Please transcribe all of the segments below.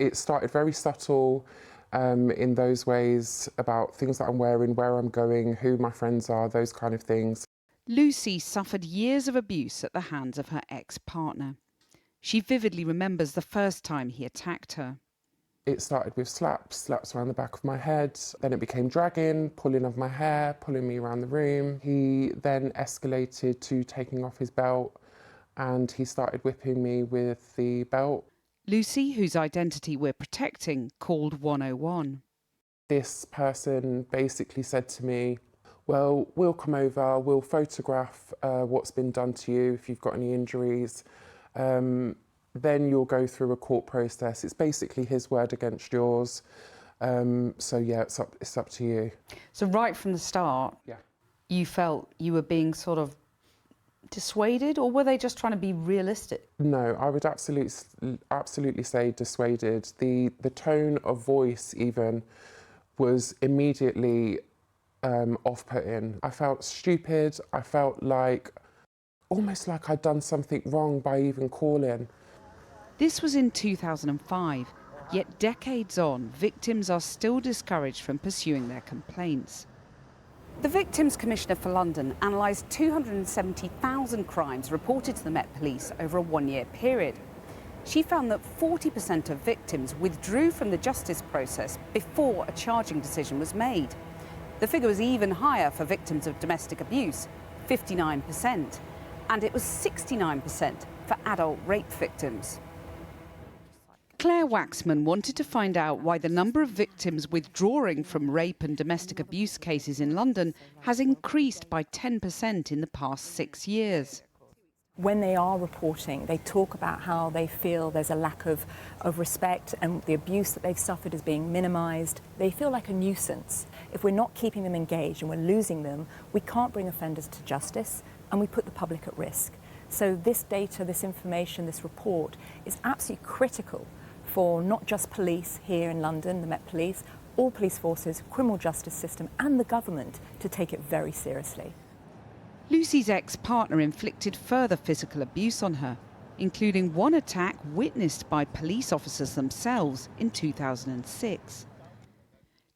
It started very subtle in those ways about things that I'm wearing, where I'm going, who my friends are, those kind of things. Lucy suffered years of abuse at the hands of her ex-partner. She vividly remembers the first time he attacked her. It started with slaps around the back of my head. Then it became dragging, pulling of my hair, pulling me around the room. He then escalated to taking off his belt and he started whipping me with the belt. Lucy, whose identity we're protecting, called 101. This person basically said to me, well, we'll come over, we'll photograph what's been done to you if you've got any injuries. Then you'll go through a court process. It's basically his word against yours. So yeah, it's up to you. So right from the start, yeah, you felt you were being sort of dissuaded, or were they just trying to be realistic? No, I would absolutely say dissuaded. The tone of voice even was immediately off-putting. I felt stupid. I felt like almost like I'd done something wrong by even calling. This was in 2005, yet decades on, victims are still discouraged from pursuing their complaints. The Victims Commissioner for London analysed 270,000 crimes reported to the Met Police over a one-year period. She found that 40% of victims withdrew from the justice process before a charging decision was made. The figure was even higher for victims of domestic abuse, 59%, and it was 69% for adult rape victims. Claire Waxman wanted to find out why the number of victims withdrawing from rape and domestic abuse cases in London has increased by 10% in the past 6 years. When they are reporting, they talk about how they feel there's a lack of respect and the abuse that they've suffered is being minimised. They feel like a nuisance. If we're not keeping them engaged and we're losing them, we can't bring offenders to justice and we put the public at risk. So this data, this information, this report is absolutely critical for not just police here in London, the Met Police, all police forces, criminal justice system and the government to take it very seriously. Lucy's ex-partner inflicted further physical abuse on her, including one attack witnessed by police officers themselves in 2006.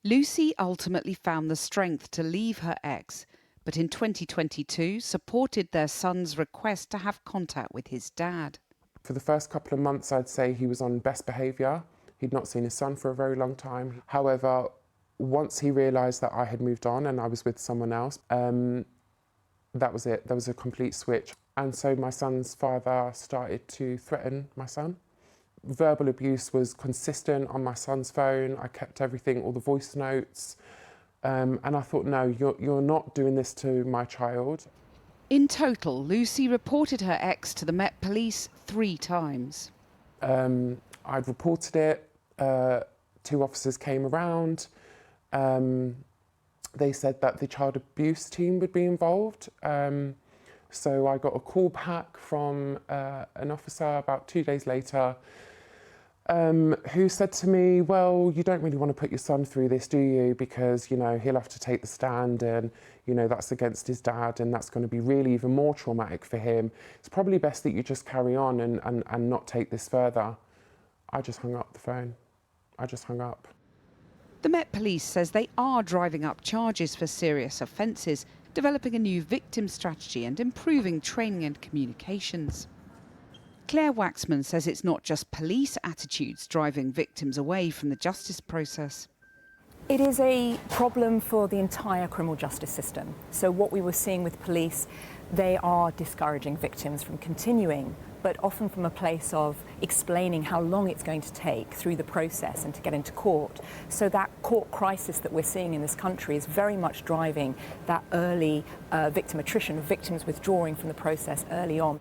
Lucy ultimately found the strength to leave her ex, but in 2022 supported their son's request to have contact with his dad. For the first couple of months, I'd say he was on best behaviour. He'd not seen his son for a very long time. However, once he realised that I had moved on and I was with someone else, that was it. There was a complete switch. And so my son's father started to threaten my son. Verbal abuse was consistent on my son's phone. I kept everything, all the voice notes. And I thought, no, you're not doing this to my child. In total, Lucy reported her ex to the Met Police 3 times. I'd reported it. 2 officers came around. They said that the child abuse team would be involved. So I got a call back from an officer about 2 days later who said to me, well, you don't really want to put your son through this, do you? Because, you know, he'll have to take the stand and, you know, that's against his dad and that's going to be really even more traumatic for him. It's probably best that you just carry on and not take this further. I just hung up the phone. I just hung up. The Met Police says they are driving up charges for serious offences, developing a new victim strategy and improving training and communications. Claire Waxman says it's not just police attitudes driving victims away from the justice process. It is a problem for the entire criminal justice system. So what we were seeing with police, they are discouraging victims from continuing, but often from a place of explaining how long it's going to take through the process and to get into court. So that court crisis that we're seeing in this country is very much driving that early victim attrition, victims withdrawing from the process early on.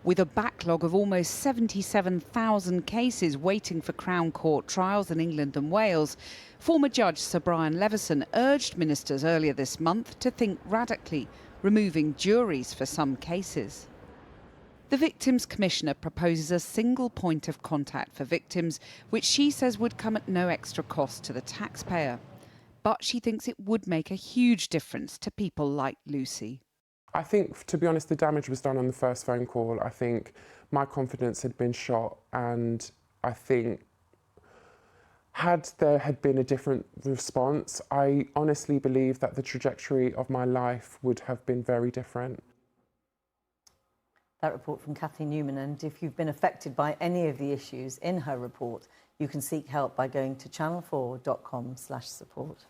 With a backlog of almost 77,000 cases waiting for Crown Court trials in England and Wales, former Judge Sir Brian Leveson urged ministers earlier this month to think radically, removing juries for some cases. The Victims Commissioner proposes a single point of contact for victims, which she says would come at no extra cost to the taxpayer. But she thinks it would make a huge difference to people like Lucy. I think, to be honest, the damage was done on the first phone call. I think my confidence had been shot and I think Had there had been a different response, I honestly believe that the trajectory of my life would have been very different. That report from Cathy Newman, and if you've been affected by any of the issues in her report, you can seek help by going to channel4.com/support.